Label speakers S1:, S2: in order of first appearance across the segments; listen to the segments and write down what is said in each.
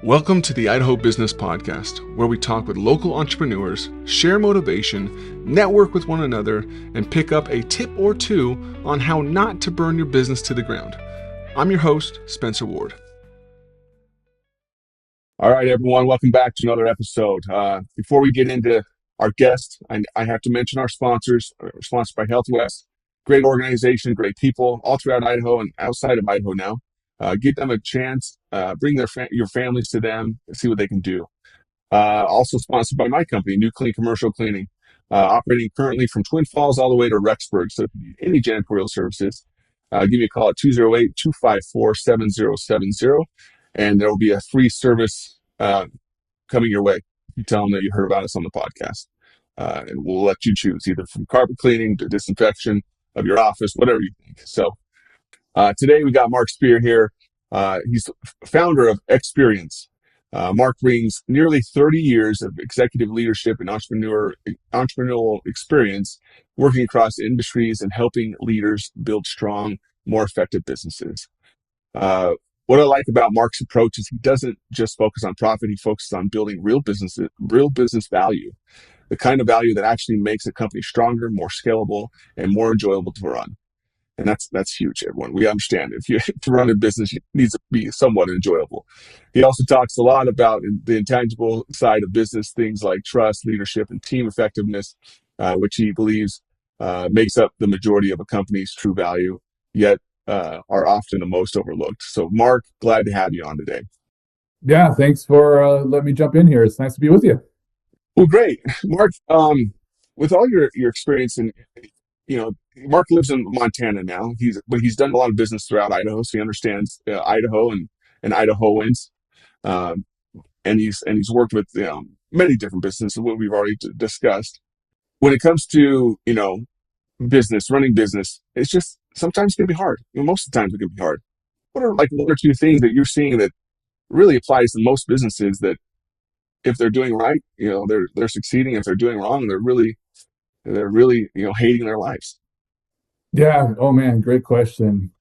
S1: Welcome to the Idaho Business Podcast, where we talk with local entrepreneurs, share motivation, network with one another, and pick up a tip or two on how not to burn your business to the ground. I'm your host, Spencer Ward. All right, everyone, welcome back to another episode. Before we get into our guest, I have to mention our sponsors. We're sponsored by Health West, great organization, great people, all throughout Idaho and outside of Idaho now. Give them a chance, bring your families to them, see what they can do. Also sponsored by my company, New Clean Commercial Cleaning, operating currently from Twin Falls all the way to Rexburg. So if you need any janitorial services, give me a call at 208-254-7070, and there will be a free service coming your way. You tell them that you heard about us on the podcast, and we'll let you choose either from carpet cleaning to disinfection of your office, whatever you think. So today we got Marc Spear here. He's founder of XSpearience. Marc brings nearly 30 years of executive leadership and entrepreneurial experience working across industries and helping leaders build strong, more effective businesses. What I like about Marc's approach is he doesn't just focus on profit. He focuses on building real business value, the kind of value that actually makes a company stronger, more scalable, and more enjoyable to run. And that's huge, everyone. We understand to run a business, it needs to be somewhat enjoyable. He also talks a lot about the intangible side of business, things like trust, leadership, and team effectiveness, which he believes makes up the majority of a company's true value, yet are often the most overlooked. So, Marc, glad to have you on today.
S2: Yeah, thanks for letting me jump in here. It's nice to be with you.
S1: Well, great. Marc, with all your experience in Marc lives in Montana now. He's done a lot of business throughout Idaho, so he understands Idaho and Idahoans, and he's worked with many different businesses, what we've already discussed. When it comes to running business, it's just sometimes it can be hard. Most of the times it can be hard. What are like one or two things that you're seeing that really applies to most businesses that if they're doing right, they're succeeding. If they're doing wrong, they're really hating their lives.
S2: Yeah. Oh man, great question.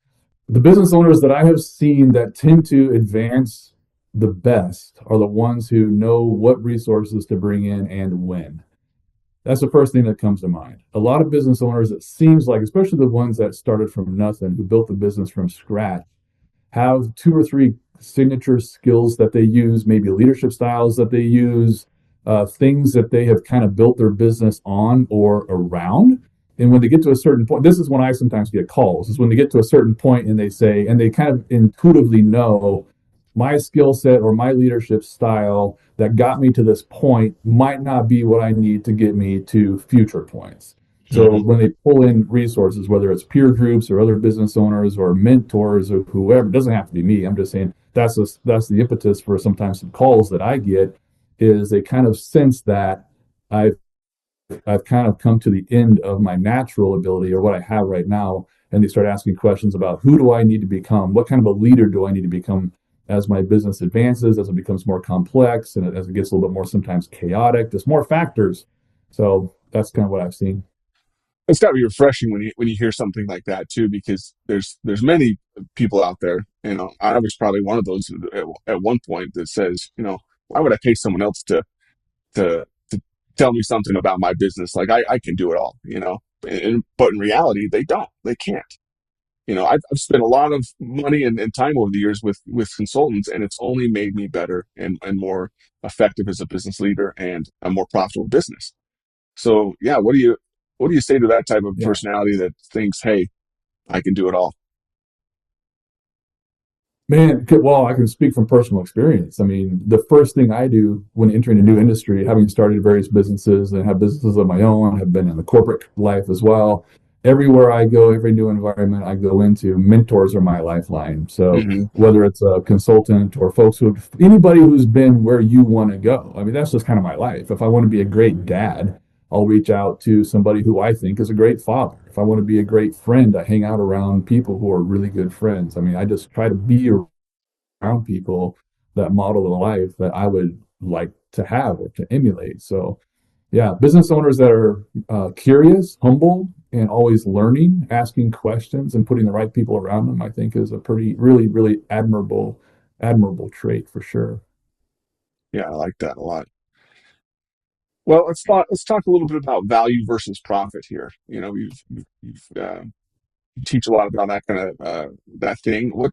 S2: The business owners that I have seen that tend to advance the best are the ones who know what resources to bring in and when. That's the first thing that comes to mind. A lot of business owners, it seems like, especially the ones that started from nothing, who built the business from scratch, have two or three signature skills that they use, maybe leadership styles that they use, things that they have kind of built their business on or around. And when they get to a certain point, this is when I sometimes get calls, is when they get to a certain point and they say, and they kind of intuitively know my skill set or my leadership style that got me to this point might not be what I need to get me to future points. So when they pull in resources, whether it's peer groups or other business owners or mentors or whoever, it doesn't have to be me. I'm just saying that's the impetus for sometimes some calls that I get, is they kind of sense that I've kind of come to the end of my natural ability or what I have right now, and they start asking questions about who do I need to become? What kind of a leader do I need to become as my business advances, as it becomes more complex, and as it gets a little bit more sometimes chaotic? There's more factors. So that's kind of what I've seen.
S1: It's got to be refreshing when you hear something like that too, because there's many people out there. I was probably one of those at one point that says, why would I pay someone else to tell me something about my business? Like I can do it all, but in reality, they can't. I've spent a lot of money and time over the years with consultants, and it's only made me better and more effective as a business leader and a more profitable business. So yeah, what do you say to that type of personality that thinks, hey, I can do it all?
S2: Man, well, I can speak from personal experience. I mean, the first thing I do when entering a new industry, having started various businesses and have businesses of my own, have been in the corporate life as well. Everywhere I go, every new environment I go into, mentors are my lifeline. So whether it's a consultant or anybody who's been where you want to go, I mean, that's just kind of my life. If I want to be a great dad, I'll reach out to somebody who I think is a great father. If I want to be a great friend, I hang out around people who are really good friends. I mean, I just try to be around people that model the life that I would like to have or to emulate. So yeah, business owners that are curious, humble, and always learning, asking questions, and putting the right people around them, I think is a really admirable trait for sure.
S1: Yeah, I like that a lot. Well, let's talk a little bit about value versus profit here. You know, you teach a lot about that kind of that thing. What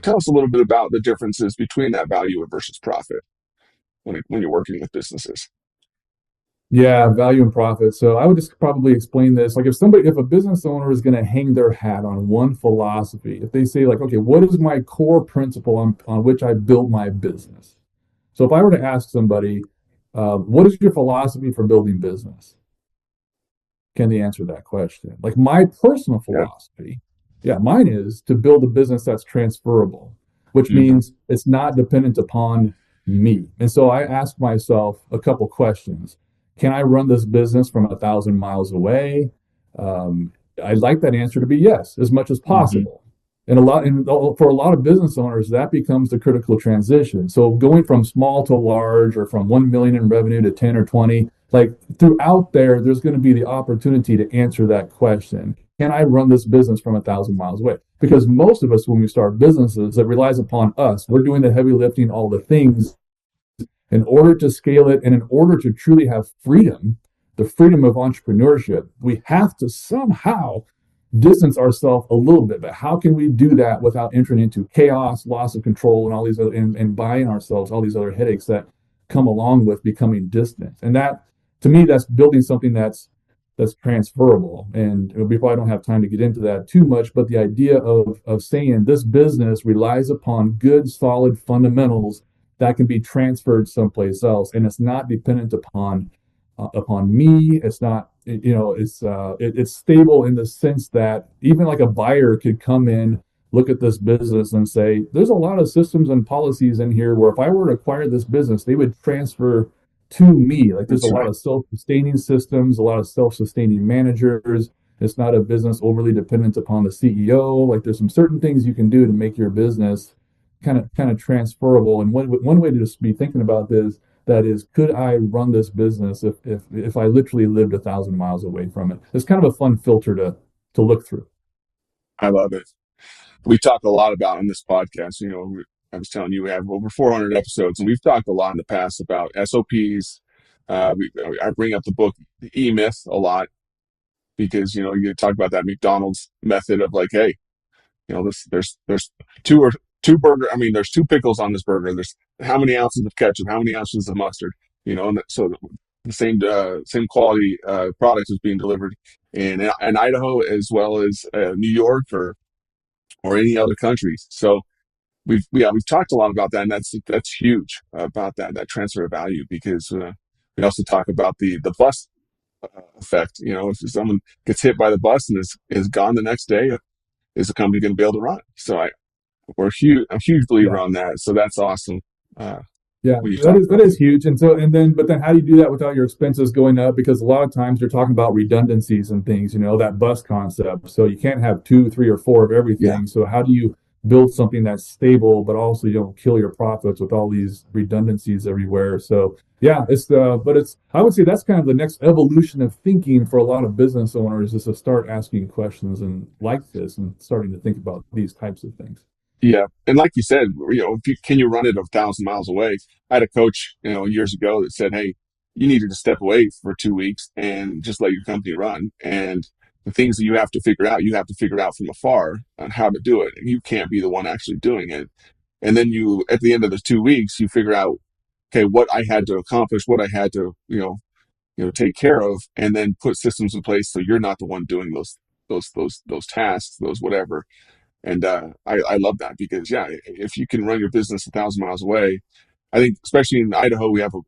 S1: tell us a little bit about the differences between that value versus profit when you're working with businesses.
S2: Yeah, value and profit. So I would just probably explain this. Like if a business owner is going to hang their hat on one philosophy, if they say like, okay, what is my core principle on which I build my business? So if I were to ask somebody, what is your philosophy for building business? Can they answer that question? Like my personal
S1: Yeah.
S2: philosophy, yeah, mine is to build a business that's transferable, which
S1: Hmm.
S2: means it's not dependent upon me. And so I ask myself a couple questions. Can I run this business from 1,000 miles away? Um, I'd like that answer to be yes, as much as
S1: Hmm.
S2: possible. And for a lot of business owners, that becomes the critical transition. So going from small to large, or from 1 million in revenue to 10 or 20, like throughout there's going to be the opportunity to answer that question. Can I run this business from 1,000 miles away? Because most of us, when we start businesses, it relies upon us. We're doing the heavy lifting, all the things in order to scale it, and in order to truly have freedom, the freedom of entrepreneurship. We have to somehow distance ourselves a little bit. But how can we do that without entering into chaos, loss of control, and all these other, and buying ourselves all these other headaches that come along with becoming distant? And that, to me, that's building something that's transferable. And we probably don't have time to get into that too much, but the idea of saying this business relies upon good, solid fundamentals that can be transferred someplace else, and it's not dependent upon me. It's not, it's stable in the sense that even like a buyer could come in, look at this business and say, there's a lot of systems and policies in here where if I were to acquire this business, they would transfer to me. Like there's a
S1: That's
S2: lot
S1: right.
S2: of self-sustaining systems, a lot of self-sustaining managers. It's not a business overly dependent upon the CEO. Like there's some certain things you can do to make your business kind of transferable. And one way to just be thinking about this, that is, could I run this business if I literally lived 1,000 miles away from it? It's kind of a fun filter to look through.
S1: I love it. We talk a lot about in this podcast. You know, I was telling you we have over 400 episodes, and we've talked a lot in the past about SOPs. I bring up the book The E Myth a lot because you know you talk about that McDonald's method of like, hey, you know, there's two or two burger. I mean, there's two pickles on this burger. There's how many ounces of ketchup, how many ounces of mustard. You know, and so the same quality product is being delivered in Idaho as well as New York or any other countries. So we've talked a lot about that, and that's huge about that transfer of value because we also talk about the bus effect. You know, if someone gets hit by the bus and is gone the next day, is the company going to be able to run? So I'm a huge believer
S2: Yeah.
S1: on that. So that's awesome uh,
S2: Yeah,
S1: when you
S2: that
S1: talk
S2: is that
S1: about
S2: is
S1: that.
S2: huge. But then how do you do that without your expenses going up? Because a lot of times you're talking about redundancies and things, that bus concept. So you can't have two, three, or four of
S1: Yeah,
S2: everything. So how do you build something that's stable, but also you don't kill your profits with all these redundancies everywhere? So yeah, but I would say that's kind of the next evolution of thinking for a lot of business owners, is to start asking questions and like this and starting to think about these types of things.
S1: yeah, and like you said, you know, can you run it 1,000 miles away? I had a coach, you know, years ago that said, "Hey, you needed to step away for 2 weeks and just let your company run. And the things that you have to figure out from afar on how to do it. And you can't be the one actually doing it. And then you, at the end of the 2 weeks, you figure out, okay, what I had to accomplish, what I had to, take care of, and then put systems in place so you're not the one doing those tasks, those whatever. And I love that because yeah, if you can run your business 1,000 miles away, I think especially in Idaho we have a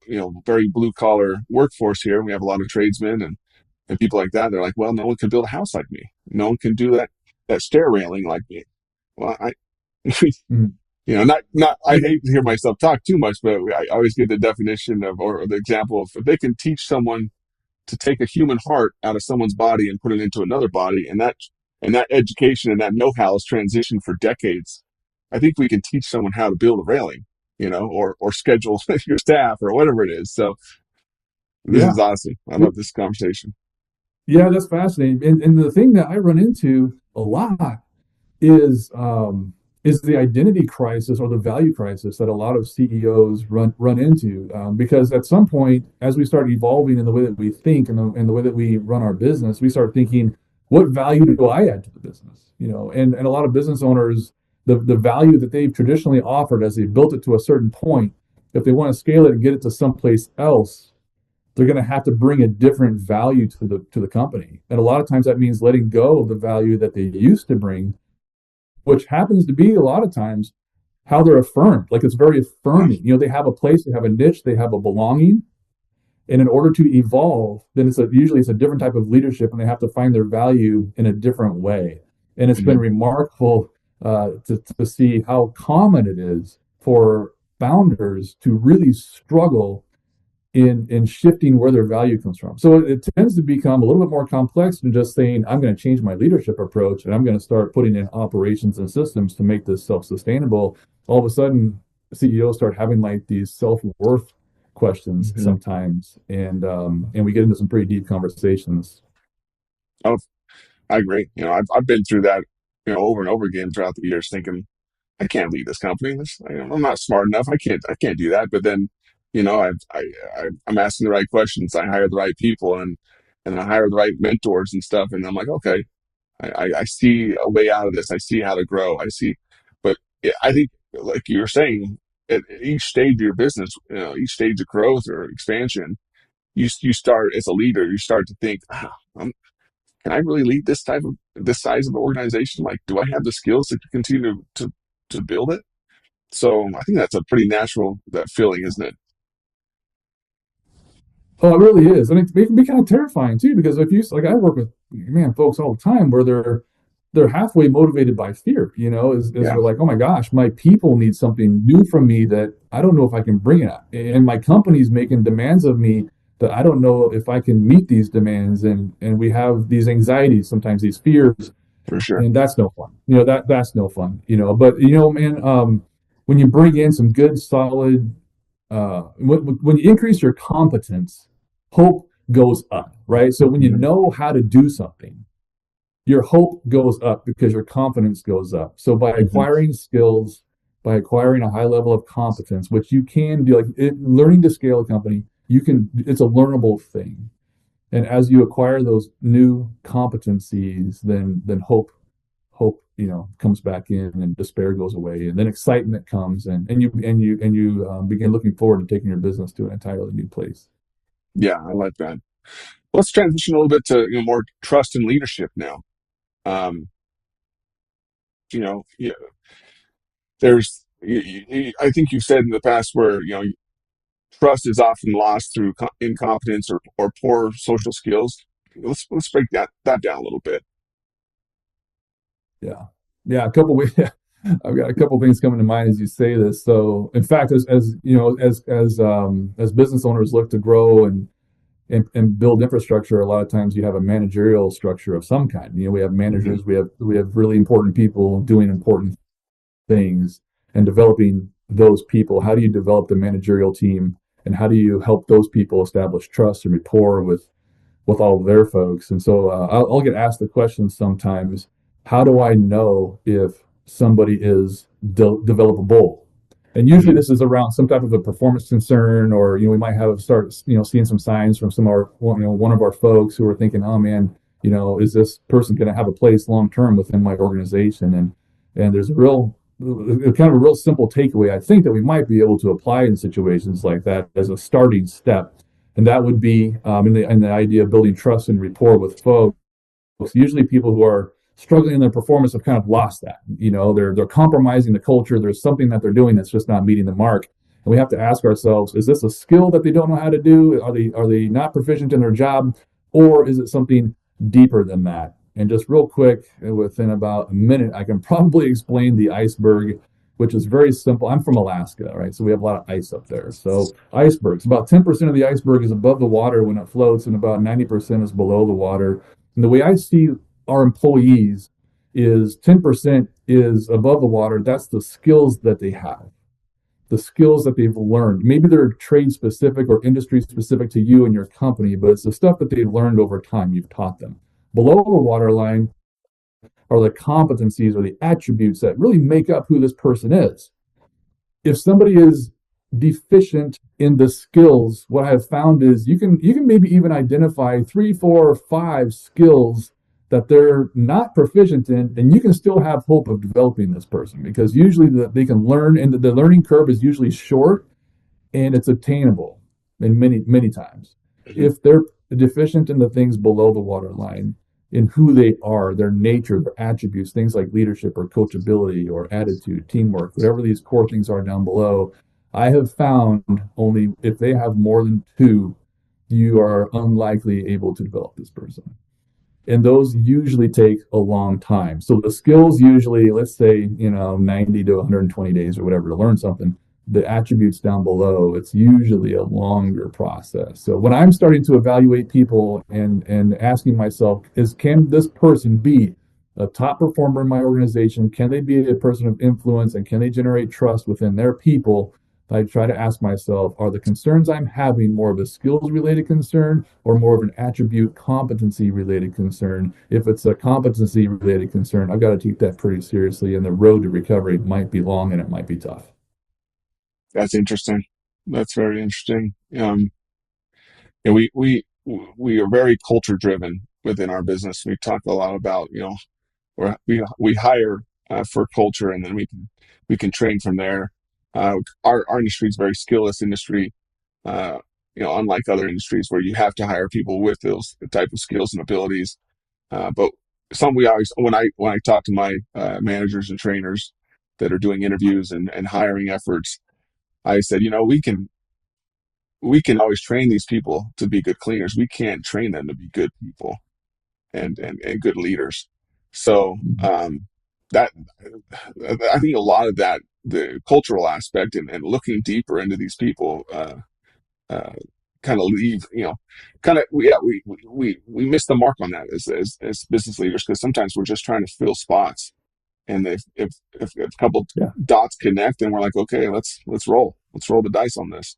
S1: very blue collar workforce here. We have a lot of tradesmen and people like that. They're like, well, no one can build a house like me. No one can do that stair railing like me. Well, I
S2: Mhm.
S1: not I
S2: And
S1: hate to hear myself talk too much, but I always give the definition of or the example of if they can teach someone to take a human heart out of someone's body and put it into another body, and that education and that know-how is transitioned for decades. I think we can teach someone how to build a railing, or schedule your staff or whatever it is. So this is
S2: yeah.
S1: awesome. I love this conversation.
S2: Yeah, that's fascinating. And the thing that I run into a lot is is the identity crisis or the value crisis that a lot of CEOs run into. Because at some point, as we start evolving in the way that we think and the way that we run our business, we start thinking, what value do I add to the business? And a lot of business owners, the value that they've traditionally offered as they built it to a certain point, if they want to scale it and get it to someplace else, they're going to have to bring a different value to the company. And a lot of times that means letting go of the value that they used to bring, which happens to be a lot of times how they're affirmed. Like it's very affirming. They have a place, they have a niche, they have a belonging. And in order to evolve, then usually it's a different type of leadership, and they have to find their value in a different way. And it's been
S1: Mhm.
S2: remarkable to see how common it is for founders to really struggle in shifting where their value comes from. So it tends to become a little bit more complex than just saying, I'm going to change my leadership approach and I'm going to start putting in operations and systems to make this self-sustainable. All of a sudden, CEOs start having like these self-worth questions
S1: Mhm.
S2: sometimes, and we get into some pretty deep conversations.
S1: Oh, I agree. I've been through that, over and over again throughout the years, thinking I can't lead this company. I'm not smart enough. I can't do that. But then, I'm asking the right questions. I hire the right people, and I hire the right mentors and stuff. And I'm like, okay, I see a way out of this. I see how to grow. I see, but yeah, I think, like you were saying, at each stage of your business, each stage of growth or expansion, you start as a leader. You start to think, can I really lead this size of an organization? Like, do I have the skills to continue to build it? So I think that's a pretty natural that feeling, isn't it?
S2: Oh, it really is, and it can be kind of terrifying too. Because if you like, I work with folks all the time where they're halfway motivated by fear. Is
S1: Yeah,
S2: they're like, oh my gosh, my people need something new from me that I don't know if I can bring it, and my company's making demands of me that I don't know if I can meet these demands, and we have these anxieties, sometimes these fears,
S1: for sure.
S2: and that's no fun. That's no fun. But man, when you bring in some good, solid, when you increase your competence, hope goes up, right? So when you
S1: Mhm.
S2: know how to do something, your hope goes up because your confidence goes up. So by
S1: Mhm.
S2: acquiring skills, by acquiring a high level of competence, which you can do, like learning to scale a company, it's a learnable thing. And as you acquire those new competencies, then hope comes back in, and despair goes away, and then excitement comes, and you begin looking forward to taking your business to an entirely new place.
S1: Yeah, I like that. Let's transition a little bit to more trust and leadership now. Um, yeah, I think you've said in the past where trust is often lost through incompetence or poor social skills. Let's break that down a little bit.
S2: Yeah, yeah, a couple ways. I've got a couple things coming to mind as you say this. So in fact, as business owners look to grow and build infrastructure, a lot of times you have a managerial structure of some kind. We have
S1: Hmm.
S2: managers, we have really important people doing important things, and developing those people. How do you develop the managerial team, and how do you help those people establish trust and rapport with all of their folks? And so I'll get asked the question sometimes, how do I know if somebody is developable? And usually
S1: Hmm.
S2: this is around some type of a performance concern, or we might have start seeing some signs from some of our one of our folks who are thinking, oh man, is this person going to have a place long term within my organization? And there's a real kind of a real simple takeaway I think that we might be able to apply in situations like that as a starting step, and that would be in the idea of building trust and rapport with folks. Usually, people who are struggling in their performance have kind of lost that. They're compromising the culture. There's something that they're doing that's just not meeting the mark, and we have to ask ourselves: is this a skill that they don't know how to do? Are they not proficient in their job, or is it something deeper than that? And just real quick, within about a minute, I can probably explain the iceberg, which is very simple. I'm from Alaska, right? So we have a lot of ice up there. So icebergs, about 10% of the iceberg is above the water when it floats, and about 90% is below the water. And the way I see our employees is 10% is above the water. That's the skills that they have, the skills that they've learned. Maybe they're trade specific or industry specific to you and your company, but it's the stuff that they've learned over time. You've taught them. Below the waterline are the competencies or the attributes that really make up who this person is. If somebody is deficient in the skills, what I have found is you can maybe even identify 3, 4, 5 skills that they're not proficient in, and you can still have hope of developing this person because usually they can learn, and the learning curve is usually short and it's attainable in many times.
S1: Mhm.
S2: If they're deficient in the things below the waterline, in who they are, their nature, their attributes, things like leadership or coachability or attitude, teamwork, whatever these core things are down below, I have found only if they have more than two, you are unlikely able to develop this person. And those usually take a long time. So the skills usually, let's say, 90 to 120 days or whatever to learn something. The attributes down below, it's usually a longer process. So when I'm starting to evaluate people and asking myself, can this person be a top performer in my organization? Can they be a person of influence and can they generate trust within their people? I try to ask myself, are the concerns I'm having more of a skills related concern or more of an attribute competency related concern? If it's a competency related concern, I've got to take that pretty seriously, and the road to recovery might be long and it might be tough.
S1: That's interesting. That's very interesting. And we are very culture driven within our business. We talk a lot about, we hire for culture, and then we can train from there. Our industry is a very skillless industry. Uh, Unlike other industries where you have to hire people with those type of skills and abilities. But some we always when I talk to my managers and trainers that are doing interviews and hiring efforts, I said, we can always train these people to be good cleaners. We can't train them to be good people and good leaders. So that I think a lot of that, the cultural aspect and looking deeper into these people, uh, kind of leave, we miss the mark on that as business leaders because sometimes we're just trying to fill spots, and if a couple
S2: Yeah.
S1: dots connect, then we're like, okay, let's roll the dice on this.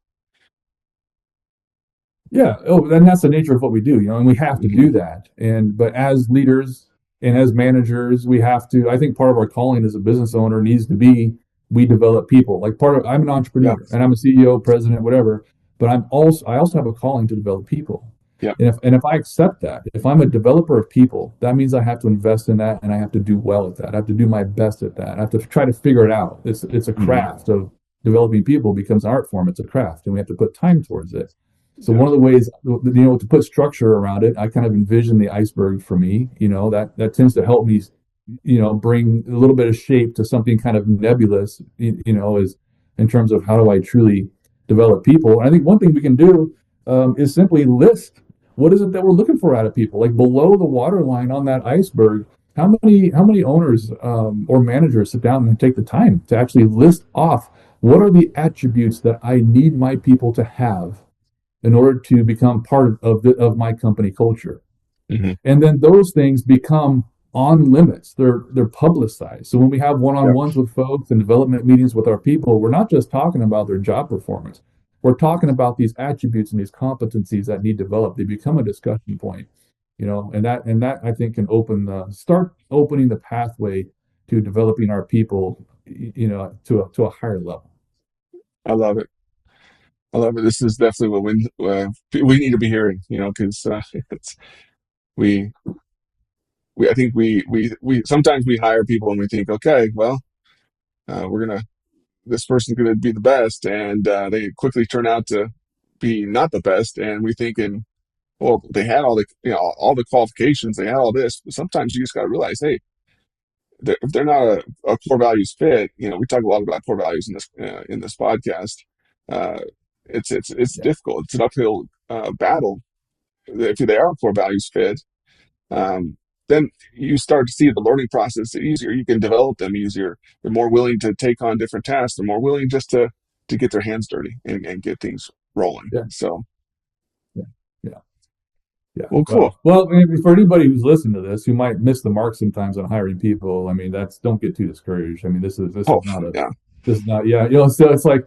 S2: Yeah. Oh, then that's the nature of what we do, and we have to
S1: Hmm.
S2: do that. But as leaders and as managers, we have to, I think part of our calling as a business owner needs to be, we develop people. Like I'm an
S1: Yeah.
S2: entrepreneur and I'm a CEO, president, whatever, but I also have a calling to develop people.
S1: Yeah.
S2: And if I accept that, if I'm a developer of people, that means I have to invest in that and I have to do well at that. I have to do my best at that. I have to try to figure it out. It's a
S1: Hmm.
S2: craft of developing people becomes an art form. It's a craft and we have to put time towards it. So
S1: Yeah.
S2: one of the ways, to put structure around it, I kind of envision the iceberg for me. That tends to help me, bring a little bit of shape to something kind of nebulous. Is in terms of how do I truly develop people. And I think one thing we can do is simply list what is it that we're looking for out of people, like below the waterline on that iceberg. How many owners or managers sit down and take the time to actually list off what are the attributes that I need my people to have in order to become part of my company culture.
S1: Hmm.
S2: And then those things become on limits. They're publicized. So when we have
S1: Yeah.
S2: one-on-ones with folks and development meetings with our people, we're not just talking about their job performance. We're talking about these attributes and these competencies that need developed. They become a discussion point, and that I think can start opening the pathway to developing our people, to a higher level.
S1: I love it. I love it. This is definitely what we need to be hearing, because it's we I think we sometimes we hire people and we think, okay, well, we're gonna this person's gonna be the best, and they quickly turn out to be not the best, and we thinking, well, they had all the qualifications, they had all this, but sometimes you just got to realize, hey, if they're not a core values fit, we talk a lot about core values in this podcast. Uh, it's
S2: Yeah,
S1: difficult. It's an uphill battle. If they are a core values fit, um, then you start to see the learning process easier. You can develop them easier. They're more willing to take on different tasks. They're more willing just to get their hands dirty and get things rolling.
S2: yeah,
S1: So,
S2: yeah, yeah. Yeah.
S1: well, cool.
S2: Well, maybe for anybody who's listening to this, who might miss the mark sometimes on hiring people, I mean, don't get too discouraged. I mean,
S1: Oh, yeah.
S2: this is not, yeah, so it's like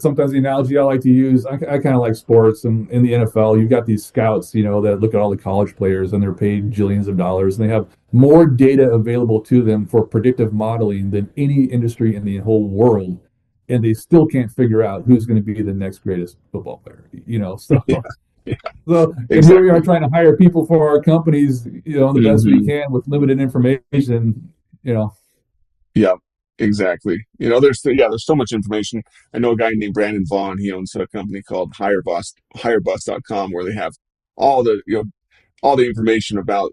S2: sometimes the analogy I like to use, I kind of like sports, and in the NFL, you've got these scouts, that look at all the college players and they're paid jillions of dollars, and they have more data available to them for predictive modeling than any industry in the whole world, and they still can't figure out who's going to be the next greatest football player. So
S1: Yeah, yeah,
S2: and here we are
S1: exactly.
S2: trying to hire people for our companies, the best we
S1: Hmm.
S2: can with limited information. You know,
S1: Yeah, exactly. There's so much information. I know a guy named Brandon Vaughn. He owns a company called HireBus.com, where they have all the, all the information about,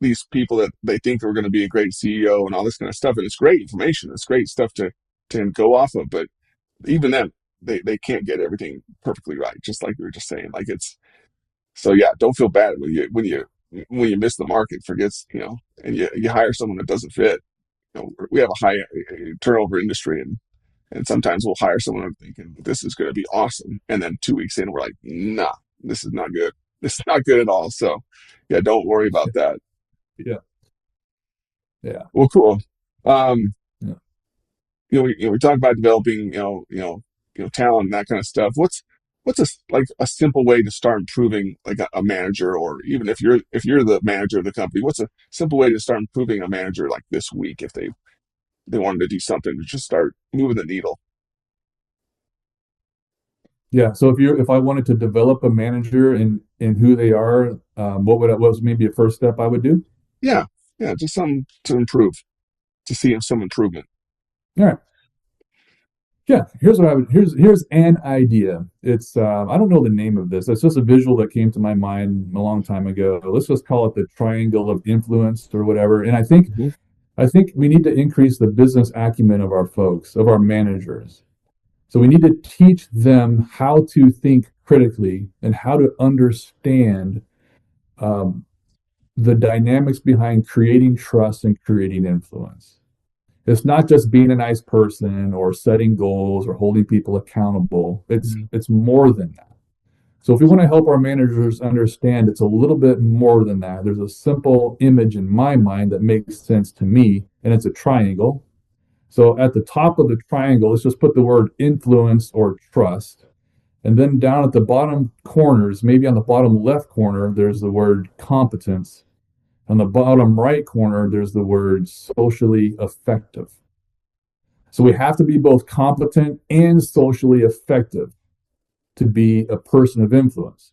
S1: these people that they think are going to be a great CEO and all this kind of stuff. And it's great information. It's great stuff to go off of. But even then, they can't get everything perfectly right. Just like we were just saying, like so yeah, don't feel bad when you miss the market, forgets, and you hire someone that doesn't fit. We have a high turnover industry, and sometimes we'll hire someone thinking this is going to be awesome, and then 2 weeks in, we're like, nah, this is not good. This is not good at all. So, yeah, don't worry about that.
S2: yeah, yeah,
S1: Well, cool. Um,
S2: yeah.
S1: we talk about developing, talent and that kind of stuff. What's a simple way to start improving like a manager, or even if you're the manager of the company, what's a simple way to start improving a manager like this week if they wanted to do something to just start moving the needle?
S2: Yeah. So if I wanted to develop a manager in who they are, what was maybe a first step I would do?
S1: Yeah, yeah, just something to improve, to see some improvement.
S2: All right. Yeah. Here's what I would. Here's an idea. It's I don't know the name of this. It's just a visual that came to my mind a long time ago. Let's just call it the triangle of influence or whatever. And
S1: Hmm.
S2: I think we need to increase the business acumen of our folks, of our managers. So we need to teach them how to think critically and how to understand um, the dynamics behind creating trust and creating influence. It's not just being a nice person or setting goals or holding people accountable. It's more than that. So if we want to help our managers understand, it's a little bit more than that. There's a simple image in my mind that makes sense to me, and it's a triangle. So at the top of the triangle, let's just put the word influence or trust. And then down at the bottom corners, maybe on the bottom left corner, there's the word competence. On the bottom right corner, there's the word socially effective. So we have to be both competent and socially effective to be a person of influence.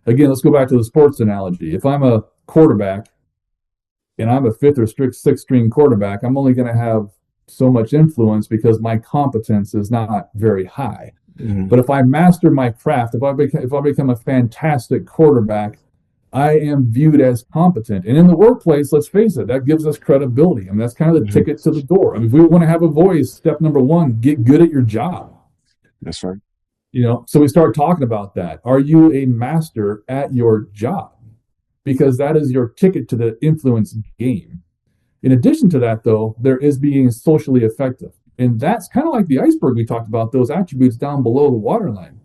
S2: Again, let's go back to the sports analogy. If I'm a quarterback and I'm a fifth or sixth string quarterback, I'm only going to have so much influence because my competence is not very high.
S1: Hmm.
S2: But if I master my craft, if I become a fantastic quarterback, I am viewed as competent. And in the workplace, let's face it, that gives us credibility. I mean, that's kind of the
S1: Hmm.
S2: ticket to the door. I mean, if we want to have a voice, step number one, get good at your job.
S1: That's right.
S2: So we start talking about that. Are you a master at your job? Because that is your ticket to the influence game. In addition to that, though, there is being socially effective. And that's kind of like the iceberg we talked about, those attributes down below the waterline.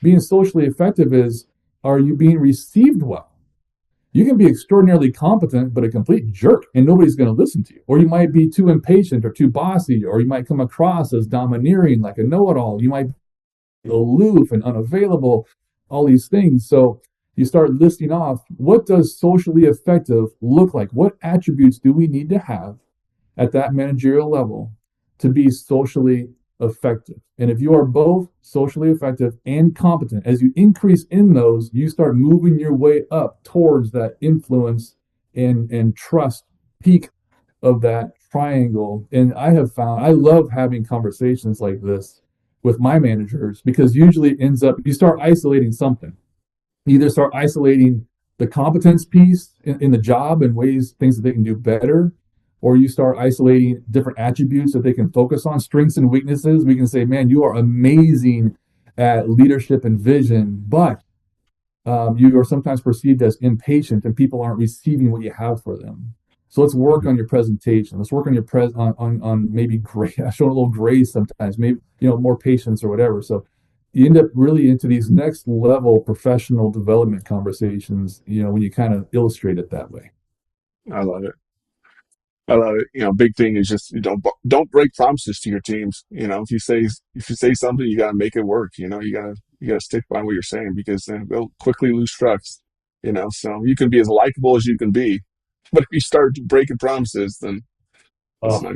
S2: Being socially effective is, are you being received well? You can be extraordinarily competent, but a complete jerk, and nobody's going to listen to you. Or you might be too impatient or too bossy, or you might come across as domineering, like a know it all. You might be aloof and unavailable, all these things. So you start listing off, what does socially effective look like? What attributes do we need to have at that managerial level to be socially effective? And if you are both socially effective and competent, as you increase in those, you start moving your way up towards that influence and trust peak of that triangle. And I have found I love having conversations like this with my managers because usually it ends up you start isolating something. You either start isolating the competence piece in the job and ways things that they can do better, or you start isolating different attributes that they can focus on, strengths and weaknesses. We can say, man, you are amazing at leadership and vision, but you are sometimes perceived as impatient and people aren't receiving what you have for them. So let's work on your presentation. Let's work on your on maybe grace, showing a little grace sometimes, maybe more patience or whatever. So you end up really into these next level professional development conversations, when you kind of illustrate it that way.
S1: I love it. I love it. Big thing is just don't break promises to your teams. If you say something, you got to make it work. You gotta stick by what you're saying because then they'll quickly lose trust. So you can be as likable as you can be, But if you start breaking promises, then that's
S2: Oh,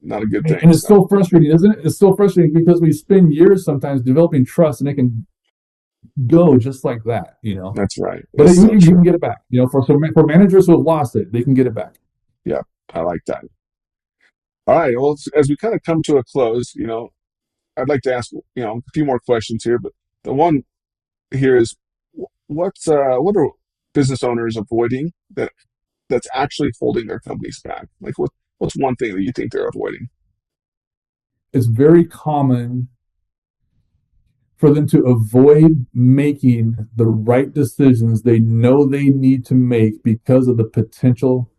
S1: not a good
S2: man,
S1: thing.
S2: and it's
S1: So
S2: so frustrating, isn't it? It's so frustrating because we spend years sometimes developing trust, and it can go just like that, you know.
S1: that's right.
S2: But
S1: It's so
S2: you can
S1: true.
S2: get it back, you know. For managers who have lost it, they can get it back.
S1: Yeah, I like that. All right. Well, as we kind of come to a close, I'd like to ask, a few more questions here, but the one here is what are business owners avoiding that's actually holding their companies back? Like what's one thing that you think they're avoiding?
S2: It's very common for them to avoid making the right decisions they know they need to make because of the potential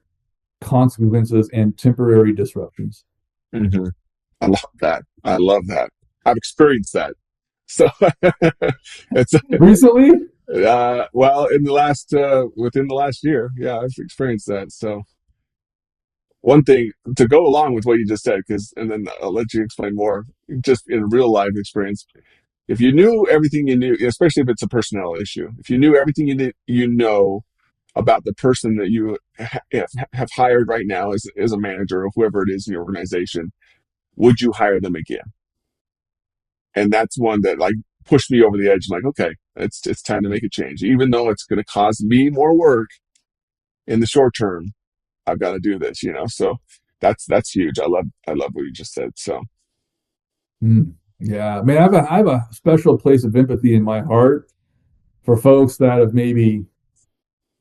S2: consequences and temporary disruptions.
S1: Hmm. I love that. I love that. I've experienced that. So it's
S2: Recently,
S1: well in the last within the last year, yeah, I've experienced that. So one thing to go along with what you just said, because and then I'll let you explain more. Just in real life experience, if you knew everything you knew, especially if it's a personnel issue, if you knew everything you know about the person that you have hired right now as a manager or whoever it is in your organization, would you hire them again? And that's one that like pushed me over the edge. I'm like, okay, it's time to make a change, even though it's going to cause me more work in the short term. I've got to do this. So that's huge. I love what you just said. So
S2: yeah, man, I have a special place of empathy in my heart for folks that have maybe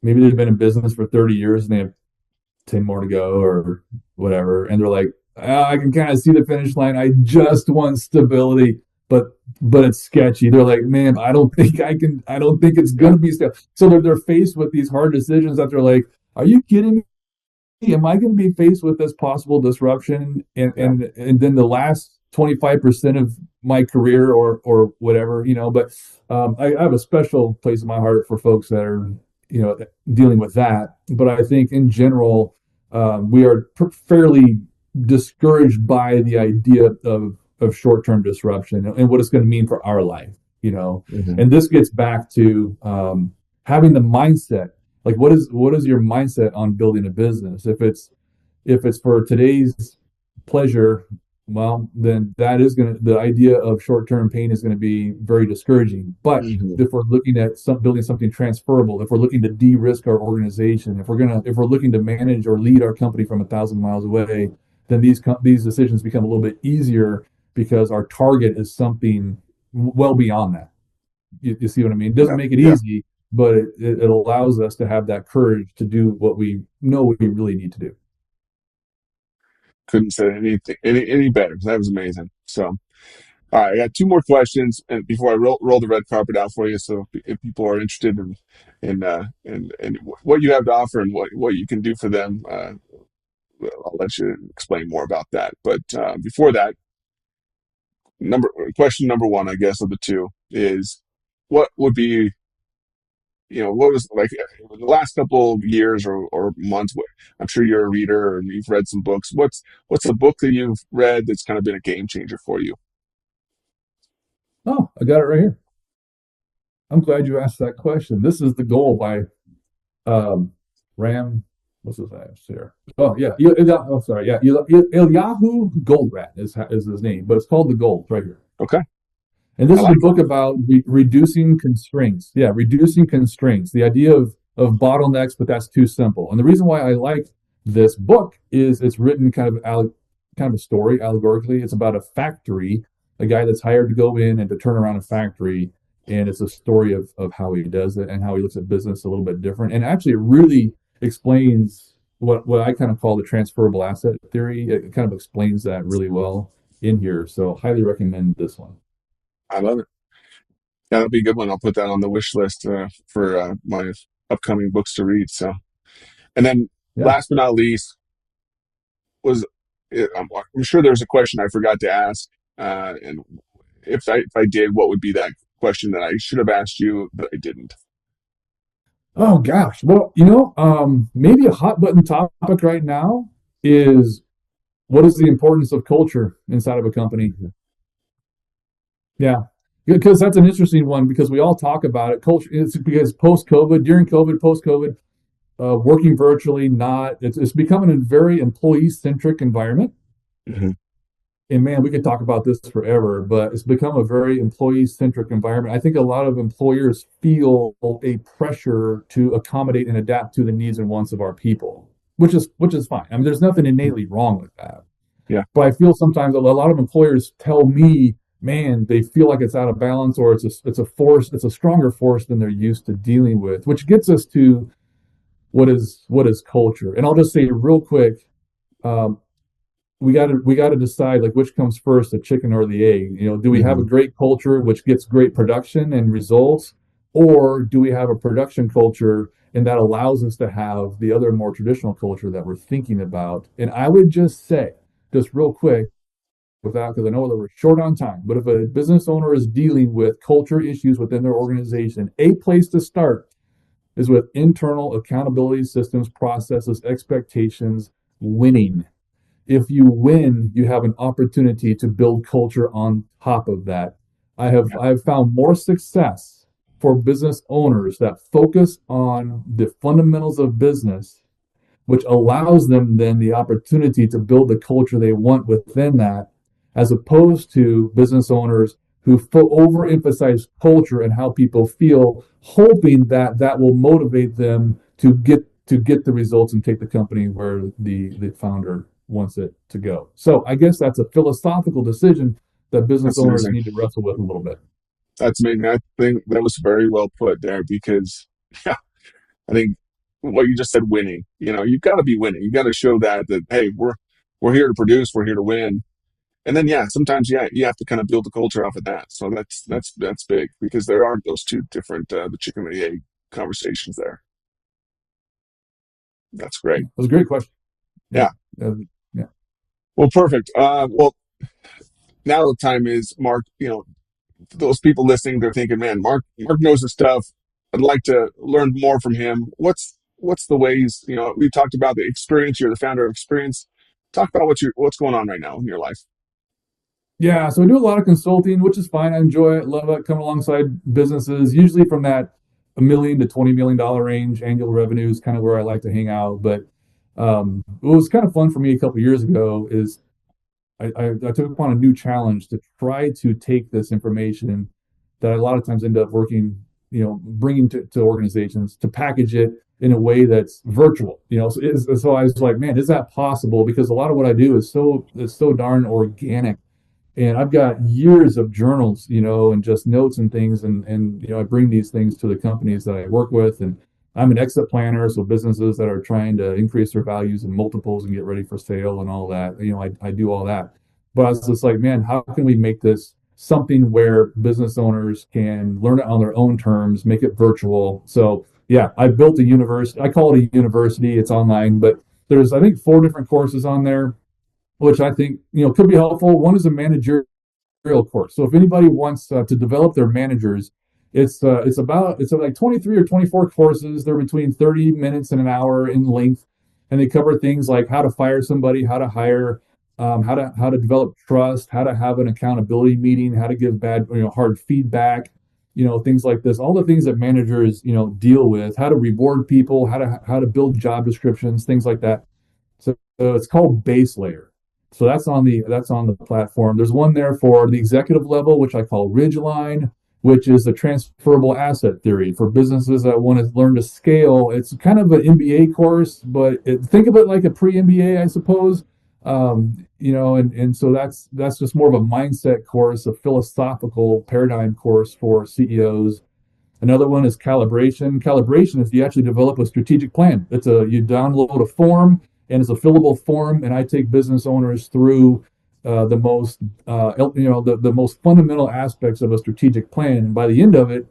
S2: they've been in business for 30 years and they have 10 more to go or whatever. And they're like, oh, I can kind of see the finish line. I just want stability, but it's sketchy. They're like, man, I don't think it's
S1: yeah,
S2: gonna be stable. So they're faced with these hard decisions that they're like, are you kidding me? Am I gonna be faced with this possible disruption?
S1: yeah,
S2: And then the last 25% of my career or whatever, you know, but I have a special place in my heart for folks that are, you know, dealing with that. But I think in general, we are fairly discouraged by the idea of short-term disruption and what it's going to mean for our life, you know.
S1: hmm
S2: And this gets back to having the mindset. Like, what is your mindset on building a business? If it's for today's pleasure, well, then that is going to, the idea of short-term pain is going to be very discouraging. But
S1: hmm
S2: if we're looking at building something transferable, if we're looking to de-risk our organization, if we're looking to manage or lead our company from 1,000 miles away, then these decisions become a little bit easier because our target is something well beyond that. You see what I mean? It doesn't
S1: yeah,
S2: make it
S1: yeah.
S2: easy, but it allows us to have that courage to do what we know we really need to do.
S1: Couldn't say anything any better. That was amazing. So, all right, I got two more questions, and before I roll the red carpet out for you, so if people are interested in what you have to offer and what you can do for them, I'll let you explain more about that. But before that, number question number one, I guess, of the two is what would be what was like the last couple of years or months. I'm sure you're a reader and you've read some books. What's a book that you've read that's kind of been a game changer for you?
S2: Oh, I got it right here. I'm glad you asked that question. This is The Goal by um, Ram. What's his name here? Oh yeah, oh sorry, yeah, Eliyahu Goldratt is his name, but it's called The Goal. It's right here.
S1: Okay,
S2: And this
S1: I
S2: is a
S1: like it.
S2: book about reducing constraints. Yeah, reducing constraints. The idea of bottlenecks, but that's too simple. And the reason why I like this book is it's written kind of a story allegorically. It's about a factory, a guy that's hired to go in and to turn around a factory, and it's a story of how he does it and how he looks at business a little bit different. And actually, it really explains what I kind of call the transferable asset theory. It kind of explains that really well in here. So, highly recommend this one.
S1: I love it. Yeah, that'll be a good one. I'll put that on the wish list for my upcoming books to read. So, and then
S2: Yeah.
S1: last but not least was I'm sure there's a question I forgot to ask, and if I did, what would be that question that I should have asked you but I didn't?
S2: Oh gosh. Well, you know, maybe a hot button topic right now is what is the importance of culture inside of a company?
S1: Mhm.
S2: Yeah. Because that's an interesting one because we all talk about it. Culture, it's because post COVID, during COVID, post COVID, working virtually, not, it's becoming a very employee centric environment.
S1: Hmm.
S2: And man, we could talk about this forever, but it's become a very employee centric environment. I think a lot of employers feel a pressure to accommodate and adapt to the needs and wants of our people, which is fine. I mean, there's nothing innately wrong with that.
S1: Yeah.
S2: But I feel sometimes a lot of employers tell me, man, they feel like it's out of balance, or it's a stronger force than they're used to dealing with, which gets us to what is culture. And I'll just say real quick, um, we got to decide like which comes first, the chicken or the egg. Do we have a
S1: Hmm.
S2: great culture which gets great production and results, or do we have a production culture and that allows us to have the other more traditional culture that we're thinking about? And I would just say, just real quick, without, because I know that we're short on time, but if a business owner is dealing with culture issues within their organization, a place to start is with internal accountability systems, processes, expectations, winning. If you win, you have an opportunity to build culture on top of that.
S1: Yeah.
S2: I've found more success for business owners that focus on the fundamentals of business, which allows them then the opportunity to build the culture they want within that, as opposed to business owners who overemphasize culture and how people feel, hoping that that will motivate them to get the results and take the company where the founder wants it to go. So I guess that's a philosophical decision that business
S1: That's
S2: owners
S1: amazing.
S2: need to wrestle with a little bit.
S1: That's amazing. I think that was very well put there because, yeah, I think what you just said, winning. You've got to be winning. You got to show that hey, we're here to produce, we're here to win. And then yeah, sometimes yeah, you have to kind of build the culture off of that. So that's big because there are those two different the chicken and the egg conversations there. That's great.
S2: It was a great question. Yeah.
S1: Yeah.
S2: Yeah.
S1: Well, perfect. Well, now the time is Mark. Those people listening, they're thinking, man, Mark knows his stuff. I'd like to learn more from him. What's the ways? We talked about the experience. You're the founder of XSpearience. Talk about what's going on right now in your life.
S2: Yeah, so I do a lot of consulting, which is fine. I enjoy it, love it, come alongside businesses, usually from that $1 million to $20 million range. Annual revenue is kind of where I like to hang out. But what was kind of fun for me a couple of years ago is I took upon a new challenge to try to take this information that I a lot of times end up working, bringing to organizations to package it in a way that's virtual. So I was like, man, is that possible? Because a lot of what I do is so darn organic, and I've got years of journals, and just notes and things, and I bring these things to the companies that I work with, and I'm an exit planner, so businesses that are trying to increase their values and multiples and get ready for sale and all that, I do all that. But I was just like, man, how can we make this something where business owners can learn it on their own terms, make it virtual? So yeah, I built a university. I call it a university. It's online, but there's I think 4 different courses on there which I think could be helpful. One is a managerial course. So if anybody wants to develop their managers, it's like 23 or 24 courses. They're between 30 minutes and an hour in length, and they cover things like how to fire somebody, how to hire, how to develop trust, how to have an accountability meeting, how to give bad hard feedback, things like this. All the things that managers deal with, how to reward people, how to build job descriptions, things like that. So it's called base layer. So that's on the platform. There's one there for the executive level, which I call Ridgeline, which is the transferable asset theory for businesses that want to learn to scale. It's kind of an MBA course, but think of it like a pre-MBA, I suppose. And so that's just more of a mindset course, a philosophical paradigm course for CEOs. Another one is calibration. Calibration is you actually develop a strategic plan. You download a form and it's a fillable form, and I take business owners through the most fundamental aspects of a strategic plan. And by the end of it,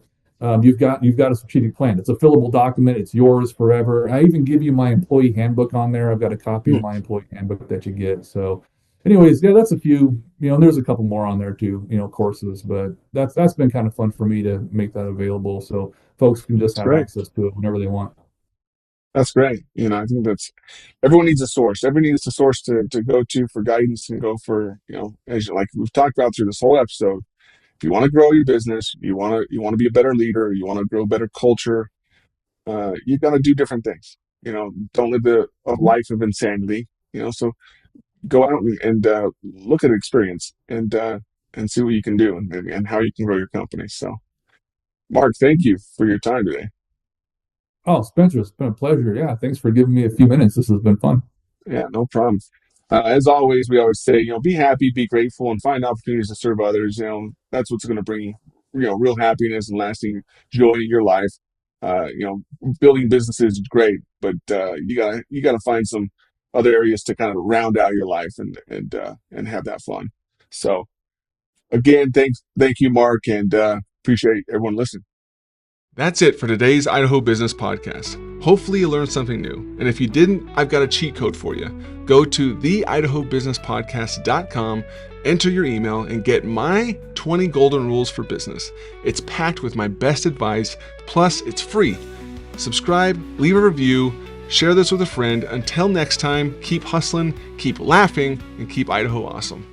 S2: you've got a strategic plan. It's a fillable document. It's yours forever. I even give you my employee handbook on there. I've got a copy of
S1: Hmm.
S2: my employee handbook that you get. So anyways, yeah, that's a few, and there's a couple more on there too, courses, but that's been kind of fun for me to make that available so folks can just
S1: That's
S2: have
S1: great.
S2: access to it whenever they want.
S1: That's great. I think that's everyone needs a source. Everyone needs a source to go to for guidance and go for, as like we've talked about through this whole episode. If you want to grow your business, you want to be a better leader, you want to grow better culture, you got to do different things. don't live a life of insanity. So go out and look at experience and see what you can do and how you can grow your company. So, Mark, thank you for your time today.
S2: Oh, Spencer, it's been a pleasure. Yeah, thanks for giving me a few minutes. This has been fun.
S1: Yeah, no problem. As always, we always say, be happy, be grateful, and find opportunities to serve others. That's what's going to bring, real happiness and lasting joy in your life. Building businesses is great, but you gotta find some other areas to kind of round out your life and have that fun. So again, thank you, Mark, and appreciate everyone listening. That's it for today's Idaho Business Podcast. Hopefully you learned something new. And if you didn't, I've got a cheat code for you. Go to theidahobusinesspodcast.com, enter your email, and get my 20 golden rules for business. It's packed with my best advice, plus it's free. Subscribe, leave a review, share this with a friend. Until next time, keep hustling, keep laughing, and keep Idaho awesome.